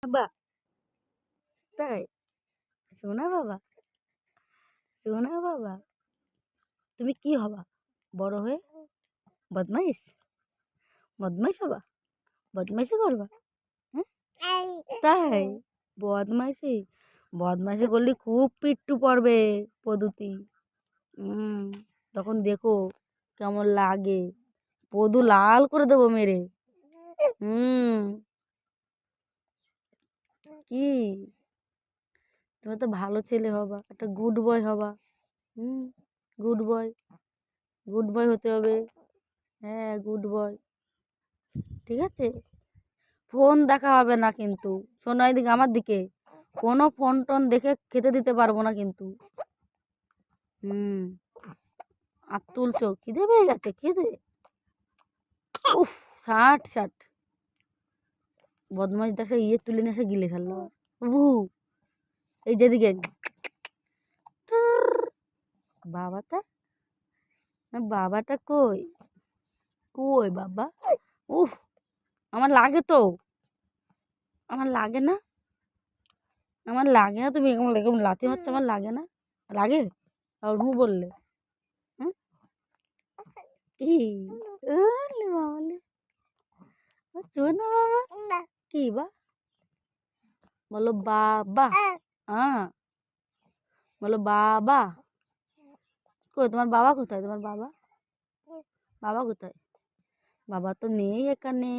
বাবা, তাই? সোনা বাবা, সোনা বাবা, তুমি কি হবা বড় হয়ে? বদমাইশ, বদমাইশ হবা, বদমাইশি করবা? হ্যাঁ, তাই? বদমাইশি, বদমাইশি করলে খুব পিট্টু পড়বে পদুতি। হুম, তখন দেখো কেমন লাগে, পদু লাল করে দেবো মেরে। হুম, কি তুমি তো ভালো ছেলে হবা, একটা গুড বয় হবা। হুম, গুড বয়, গুড বয় হতে হবে। হ্যাঁ, গুড বয়, ঠিক আছে। ফোন দেখা হবে না কিন্তু, শোনো এদিকে আমার দিকে, কোনো ফোন টোন দেখে খেতে দিতে পারবো না কিন্তু। হুম, আর তুলছো, খিদে পেয়ে গেছে, খিদে। উফ, ষাট ষাট, বদমাইশ দেখে তুলে নিয়ে এসে গিলে ফেললো। বু, এই যেদিকে বাবাটা, বাবাটা কই, কই বাবা? উফ, আমার লাগে তো, আমার লাগে না, আমার লাগে না, তুমি এরকম এরকম লাথি মারছো, আমার লাগে না, লাগে আর হু বললে? হুম, কি ওলে বাবালে, ও চোনা বাবা, কি বা বলো? বাবা, হ্যাঁ, বলো বাবা। কই তোমার বাবা কোথায়? তোমার বাবা, বাবা কোথায়? বাবা তো নেই এখানে।